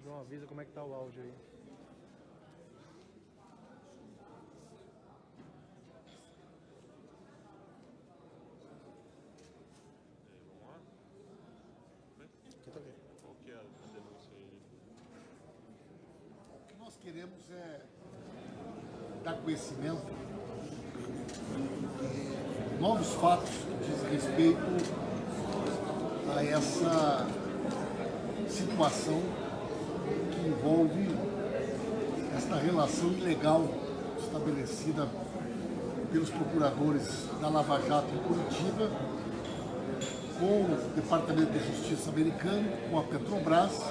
João, avisa como é que tá o áudio aí. Qual que é a denúncia aí? O que nós queremos é dar conhecimento de novos fatos que diz respeito a essa situação que envolve esta relação ilegal estabelecida pelos procuradores da Lava Jato em Curitiba com o Departamento de Justiça americano, com a Petrobras.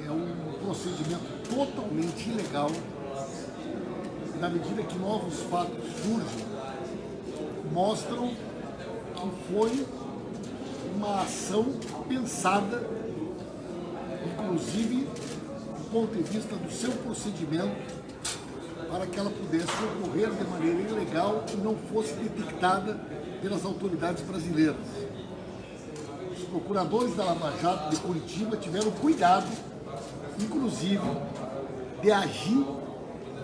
É um procedimento totalmente ilegal. Na medida que novos fatos surgem, mostram que foi uma ação pensada, inclusive do ponto de vista do seu procedimento, para que ela pudesse ocorrer de maneira ilegal e não fosse detectada pelas autoridades brasileiras. Os procuradores da Lava Jato de Curitiba tiveram cuidado, inclusive, de agir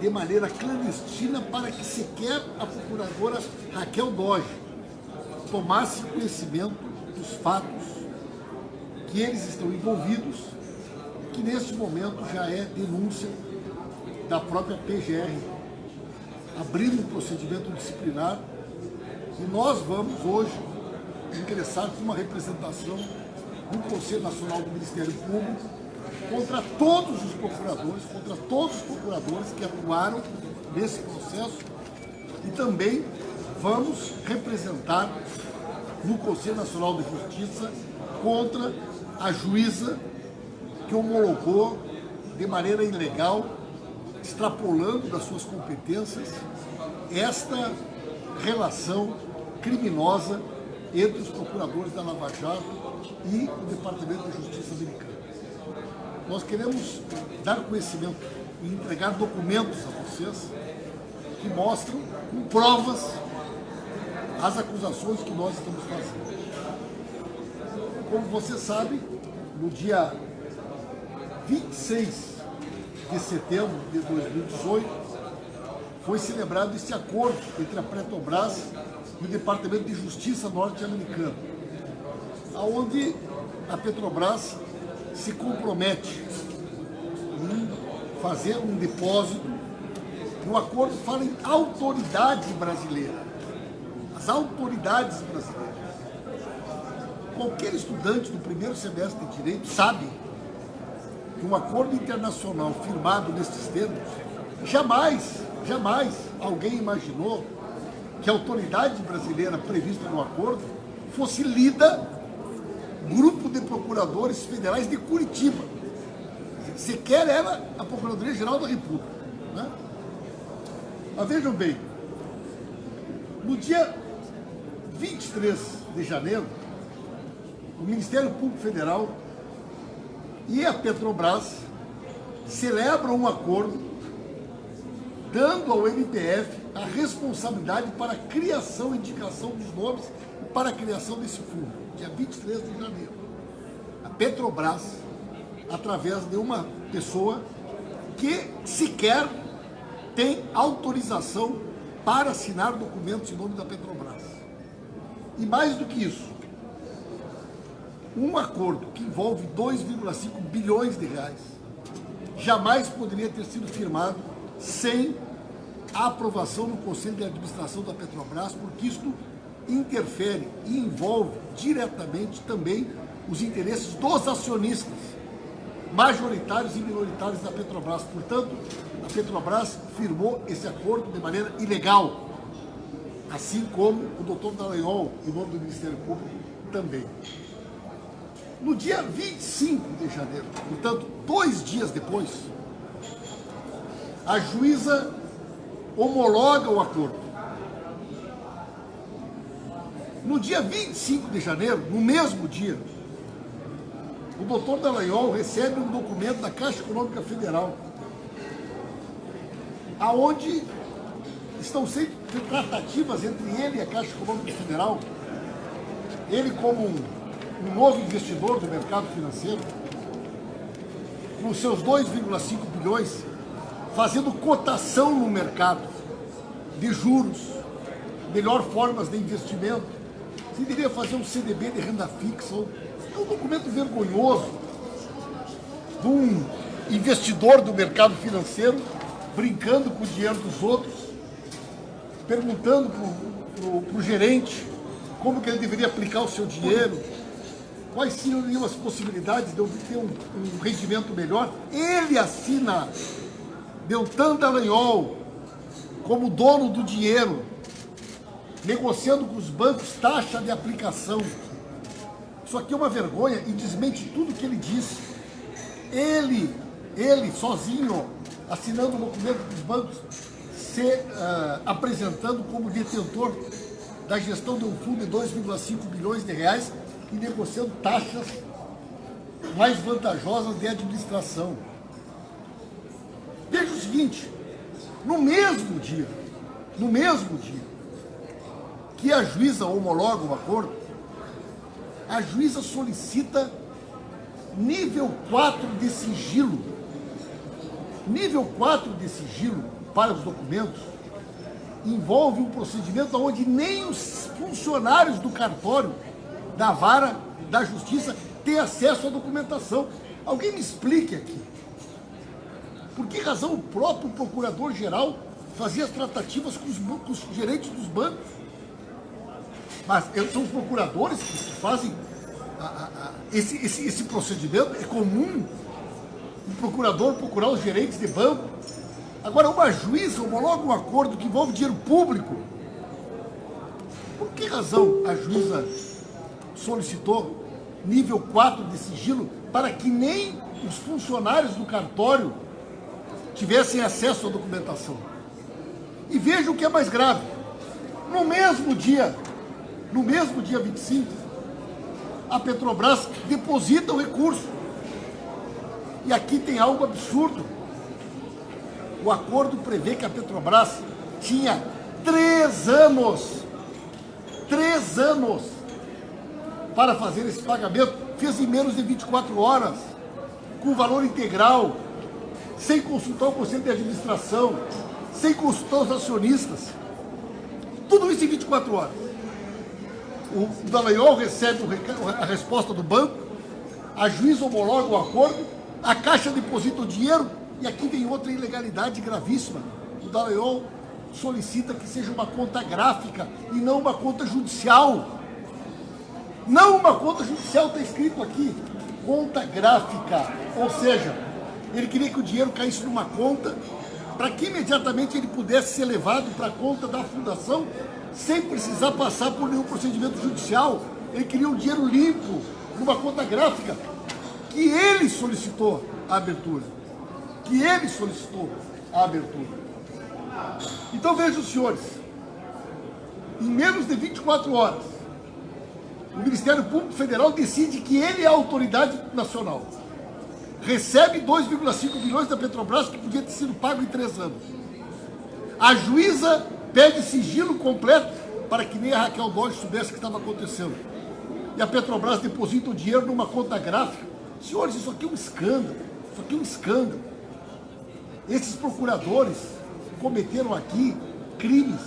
de maneira clandestina para que sequer a procuradora Raquel Doge tomasse conhecimento dos fatos que eles estão envolvidos, que neste momento já é denúncia da própria PGR, abrindo um procedimento disciplinar, e nós vamos hoje ingressar com uma representação no Conselho Nacional do Ministério Público contra todos os procuradores que atuaram nesse processo, e também vamos representar no Conselho Nacional de Justiça contra a juíza que homologou de maneira ilegal, extrapolando das suas competências, esta relação criminosa entre os procuradores da Lava Jato e o Departamento de Justiça americano. Nós queremos dar conhecimento e entregar documentos a vocês que mostram com provas as acusações que nós estamos fazendo. Como você sabe, no dia 26 de setembro de 2018, foi celebrado este acordo entre a Petrobras e o Departamento de Justiça norte-americano, onde a Petrobras se compromete em fazer um depósito. O acordo fala em autoridade brasileira. As autoridades brasileiras. Qualquer estudante do primeiro semestre de Direito sabe que um acordo internacional firmado nesses termos, jamais alguém imaginou que a autoridade brasileira prevista no acordo fosse lida Grupo de Procuradores Federais de Curitiba. Sequer era a Procuradoria-Geral da República, né? Mas vejam bem, no dia 23 de janeiro, o Ministério Público Federal e a Petrobras celebram um acordo dando ao MPF a responsabilidade para a criação e indicação dos nomes e para a criação desse fundo, dia 23 de janeiro. A Petrobras, através de uma pessoa que sequer tem autorização para assinar documentos em nome da Petrobras. E mais do que isso, um acordo que envolve 2,5 bilhões de reais jamais poderia ter sido firmado sem a aprovação no Conselho de Administração da Petrobras, porque isto interfere e envolve diretamente também os interesses dos acionistas, majoritários e minoritários da Petrobras. Portanto, a Petrobras firmou esse acordo de maneira ilegal, assim como o doutor Dallagnol, em nome do Ministério Público, também. No dia 25 de janeiro, portanto, 2 dias depois, a juíza homologa o acordo. No dia 25 de janeiro, no mesmo dia, o doutor Dallagnol recebe um documento da Caixa Econômica Federal, aonde estão sendo tratativas entre ele e a Caixa Econômica Federal, ele como um novo investidor do mercado financeiro, com seus 2,5 bilhões, fazendo cotação no mercado de juros, melhor formas de investimento. Você deveria fazer um CDB de renda fixa. É um documento vergonhoso de um investidor do mercado financeiro brincando com o dinheiro dos outros, perguntando para o gerente como que ele deveria aplicar o seu dinheiro, quais seriam as possibilidades de obter um rendimento melhor. Ele assina Deltan Dallagnol como dono do dinheiro, negociando com os bancos taxa de aplicação. Isso aqui é uma vergonha e desmente tudo que ele disse. Ele sozinho, assinando o documento dos bancos, se apresentando como detentor da gestão de um fundo de 2,5 bilhões de reais e negociando taxas mais vantajosas de administração. Veja o seguinte, no mesmo dia que a juíza homologa o acordo, a juíza solicita nível 4 de sigilo. Nível 4 de sigilo para os documentos envolve um procedimento onde nem os funcionários do cartório, da vara, da justiça, têm acesso à documentação. Alguém me explique aqui. Por que razão o próprio procurador-geral fazia as tratativas com os gerentes dos bancos? Mas são os procuradores que fazem esse procedimento. É comum um procurador procurar os gerentes de banco. Agora, uma juíza homologa um acordo que envolve dinheiro público. Por que razão a juíza solicitou nível 4 de sigilo para que nem os funcionários do cartório tivessem acesso à documentação? E veja o que é mais grave. No mesmo dia 25, a Petrobras deposita o recurso. E aqui tem algo absurdo. O acordo prevê que a Petrobras tinha 3 anos para fazer esse pagamento. Fez em menos de 24 horas, com valor integral, sem consultar o Conselho de Administração, sem consultar os acionistas. Tudo isso em 24 horas. O Dallagnol recebe a resposta do banco, a juíza homologa o acordo, a Caixa deposita o dinheiro, e aqui vem outra ilegalidade gravíssima. O Dallagnol solicita que seja uma conta gráfica e não uma conta judicial. Não uma conta judicial, está escrito aqui, conta gráfica. Ou seja, ele queria que o dinheiro caísse numa conta para que imediatamente ele pudesse ser levado para a conta da fundação sem precisar passar por nenhum procedimento judicial. Ele queria um dinheiro limpo, numa conta gráfica, que ele solicitou a abertura. Então vejam, senhores, em menos de 24 horas, o Ministério Público Federal decide que ele é a autoridade nacional. Recebe 2,5 bilhões da Petrobras que podia ter sido pago em 3 anos. A juíza pede sigilo completo para que nem a Raquel Dodge soubesse o que estava acontecendo. E a Petrobras deposita o dinheiro numa conta gráfica. Senhores, isso aqui é um escândalo. Esses procuradores cometeram aqui crimes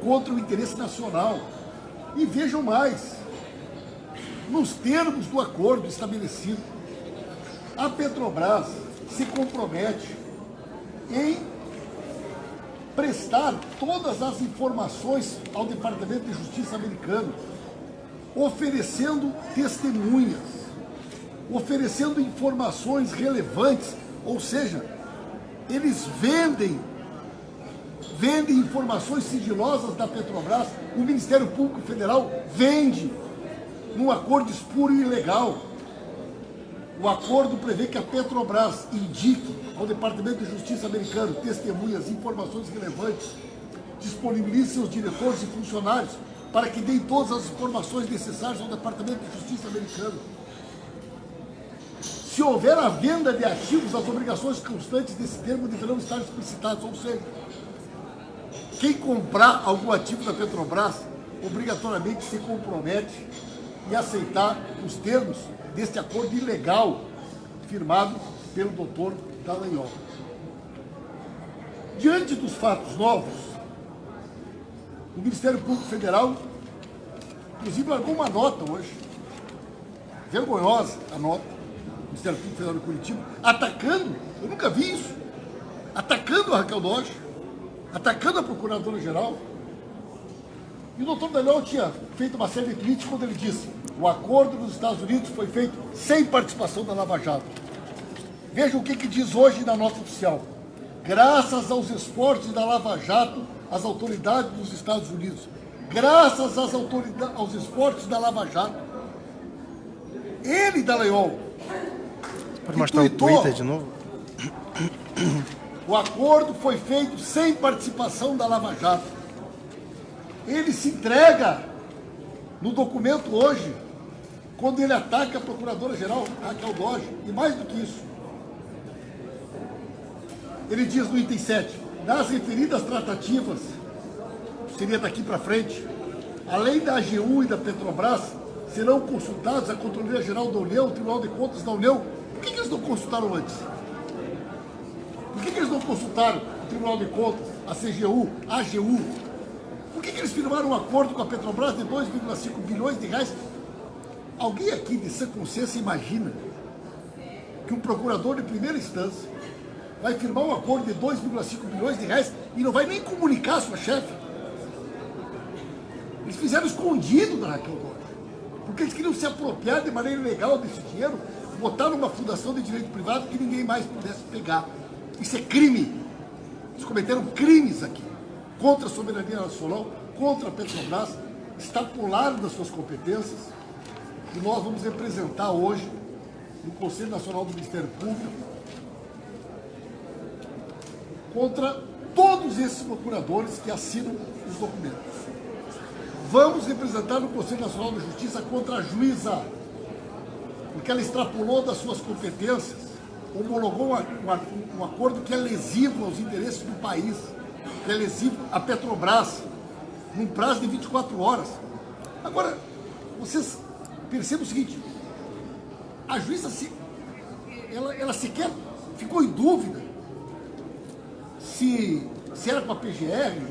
contra o interesse nacional. E vejam mais, nos termos do acordo estabelecido, a Petrobras se compromete em prestar todas as informações ao Departamento de Justiça americano, oferecendo testemunhas, oferecendo informações relevantes, ou seja, eles vendem informações sigilosas da Petrobras. O Ministério Público Federal vende num acordo espúrio e ilegal. O acordo prevê que a Petrobras indique ao Departamento de Justiça americano testemunhas, informações relevantes, disponibilize seus diretores e funcionários para que deem todas as informações necessárias ao Departamento de Justiça americano. Se houver a venda de ativos, as obrigações constantes desse termo deverão estar explicitadas. Ou seja, quem comprar algum ativo da Petrobras obrigatoriamente se compromete em aceitar os termos deste acordo ilegal firmado pelo doutor Dallagnol. Diante dos fatos novos, o Ministério Público Federal, inclusive, largou uma nota hoje, vergonhosa a nota, do Ministério Público Federal de Curitiba, atacando, eu nunca vi isso, atacando a Raquel Dodge, atacando a Procuradora-Geral. E o doutor Dallagnol tinha feito uma série de tweets quando ele disse: o acordo dos Estados Unidos foi feito sem participação da Lava Jato. Vejam o que diz hoje na nota oficial. Graças aos esforços da Lava Jato, as autoridades dos Estados Unidos, graças aos esforços da Lava Jato, ele, Dallagnol, pode mostrar o Twitter de novo? O acordo foi feito sem participação da Lava Jato. Ele se entrega no documento hoje, quando ele ataca a Procuradora-Geral Raquel Dodge. E mais do que isso, ele diz no item 7, nas referidas tratativas, seria daqui para frente, além da AGU e da Petrobras, serão consultados a Controladoria Geral da União, o Tribunal de Contas da União. Por que eles não consultaram antes? Por que eles não consultaram o Tribunal de Contas, a CGU, a AGU? Por que eles firmaram um acordo com a Petrobras de 2,5 bilhões de reais? Alguém aqui de sã consciência imagina que um procurador de primeira instância vai firmar um acordo de 2,5 bilhões de reais e não vai nem comunicar a sua chefe? Eles fizeram escondido da Raquel Dodge, porque eles queriam se apropriar de maneira ilegal desse dinheiro, botar numa fundação de direito privado que ninguém mais pudesse pegar. Isso é crime. Eles cometeram crimes aqui, contra a soberania nacional, contra a Petrobras, extrapolaram das suas competências, e nós vamos representar hoje, no Conselho Nacional do Ministério Público, contra todos esses procuradores que assinam os documentos. Vamos representar no Conselho Nacional de Justiça contra a juíza, porque ela extrapolou das suas competências, homologou um acordo que é lesivo aos interesses do país, que é lesivo à Petrobras, num prazo de 24 horas. Agora, vocês percebem o seguinte, a juíza ela sequer ficou em dúvida se era com a PGR,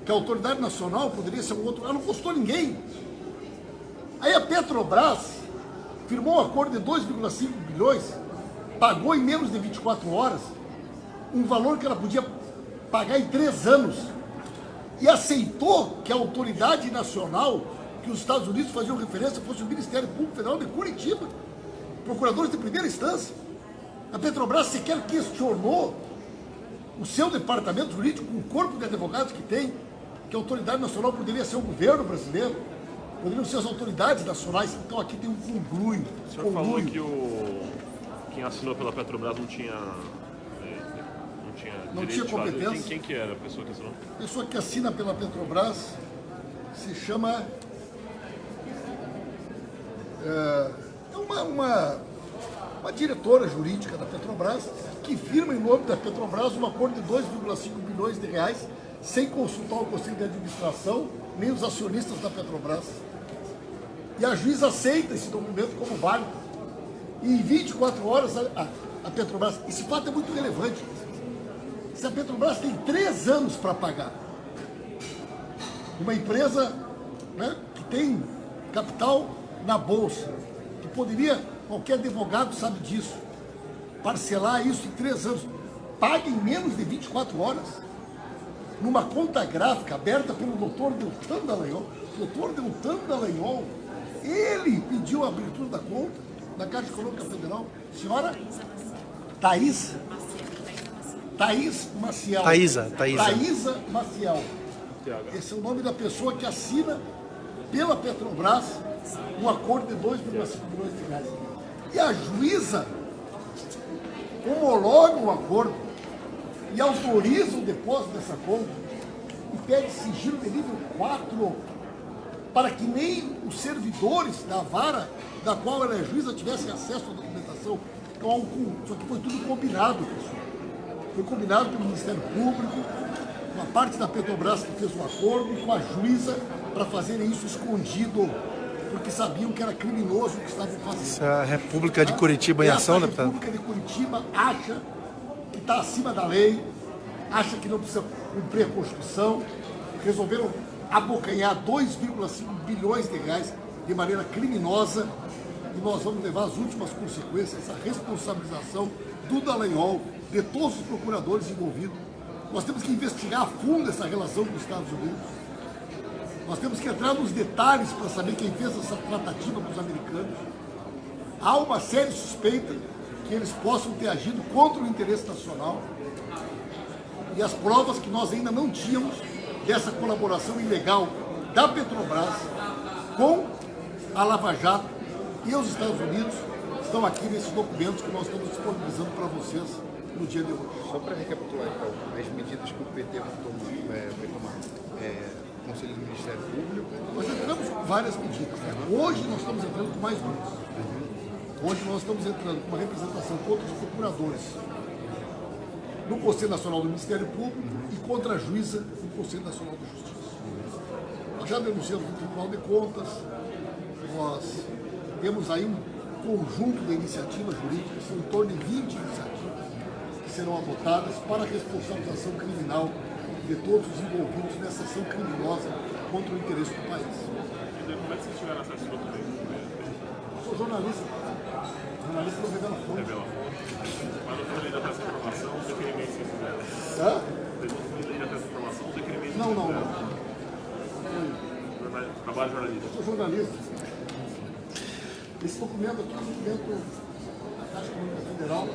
que a Autoridade Nacional poderia ser um outro, ela não custou ninguém. Aí a Petrobras firmou um acordo de 2,5 bilhões, pagou em menos de 24 horas, um valor que ela podia pagar em 3 anos, e aceitou que a autoridade nacional, que os Estados Unidos faziam referência, fosse o Ministério Público Federal de Curitiba, procuradores de primeira instância. A Petrobras sequer questionou o seu departamento jurídico, o corpo de advogados que tem, que a autoridade nacional poderia ser o governo brasileiro, poderiam ser as autoridades nacionais. Então aqui tem um conluio. O senhor falou que quem assinou pela Petrobras não tinha competência. Quem que era a pessoa que assinou? A pessoa que assina pela Petrobras se chama... uma diretora jurídica da Petrobras, que firma em nome da Petrobras um acordo de 2,5 bilhões de reais, sem consultar o Conselho de Administração, nem os acionistas da Petrobras. E a juíza aceita esse documento como válido. E em 24 horas a Petrobras... Esse fato é muito relevante. Se a Petrobras tem 3 anos para pagar, uma empresa, né, que tem capital na Bolsa, que poderia, qualquer advogado sabe disso, parcelar isso em 3 anos, paga em menos de 24 horas, numa conta gráfica aberta pelo doutor Deltan Dallagnol. Doutor Deltan Dallagnol, ele pediu a abertura da conta da Caixa Econômica Federal. Senhora Thaís Maciel. Thaísa Maciel. Esse é o nome da pessoa que assina pela Petrobras um acordo de 2,5 bilhões de reais. E a juíza homologa o acordo e autoriza o depósito dessa conta e pede sigilo de nível 4 para que nem os servidores da vara da qual ela é juíza tivessem acesso à documentação. Então, isso aqui foi tudo combinado, pessoal. Foi combinado pelo Ministério Público, com a parte da Petrobras que fez um acordo, e com a juíza, para fazerem isso escondido porque sabiam que era criminoso o que estavam fazendo. Isso é a República de Curitiba em ação, A deputado? República de Curitiba acha que está acima da lei, acha que não precisa cumprir a Constituição, resolveram abocanhar 2,5 bilhões de reais de maneira criminosa e nós vamos levar as últimas consequências, a responsabilização do Dallagnol, de todos os procuradores envolvidos. Nós temos que investigar a fundo essa relação com os Estados Unidos. Nós temos que entrar nos detalhes para saber quem fez essa tratativa com os americanos. Há uma séria suspeita que eles possam ter agido contra o interesse nacional. E as provas que nós ainda não tínhamos dessa colaboração ilegal da Petrobras com a Lava Jato e os Estados Unidos estão aqui nesses documentos que nós estamos disponibilizando para vocês no dia de hoje. Só para recapitular, então, as medidas que o PT vai tomar, Conselho do Ministério Público. Nós entramos com várias medidas. Né? Hoje nós estamos entrando com mais duas. Hoje nós estamos entrando com uma representação contra os procuradores no Conselho Nacional do Ministério Público e contra a juíza do Conselho Nacional de Justiça. Nós já denunciamos no Tribunal de Contas, nós temos aí um conjunto de iniciativas jurídicas, são em torno de 20 iniciativas que serão adotadas para a responsabilização criminal de todos os envolvidos nessa ação criminosa contra o interesse do país. Como é que vocês tiveram acesso ao documento? Sou jornalista. Jornalista do Revela Fonte. Revela Fonte. Mas não foi lei da essa informação, os requerimentos que fizeram. Hã? Não foi lei da essa informação, os requerimentos Não, que não, fizeram. não. Trabalho jornalista. Sou jornalista. Esse documento aqui é um documento da Caixa Econômica Federal.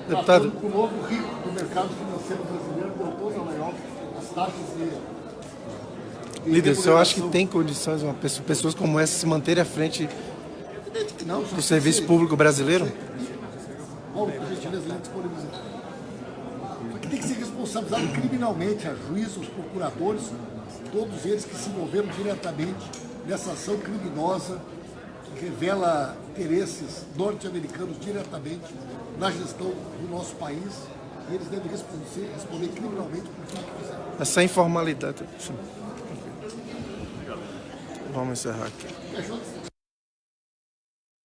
Deputado. Com o novo rico do mercado financeiro brasileiro, voltou a Dallagnol as taxas de Líder, o senhor acha que tem condições pessoas como essa se manterem à frente não, do serviço público brasileiro? Paulo, por gentileza, ele disponibiliza. Só que tem que ser responsabilizado criminalmente a juízes, os procuradores, todos eles que se envolveram diretamente nessa ação criminosa que revela interesses norte-americanos diretamente na gestão do nosso país e eles devem responder criminalmente por tudo que fizeram. Essa informalidade. Vamos encerrar aqui. Fechou?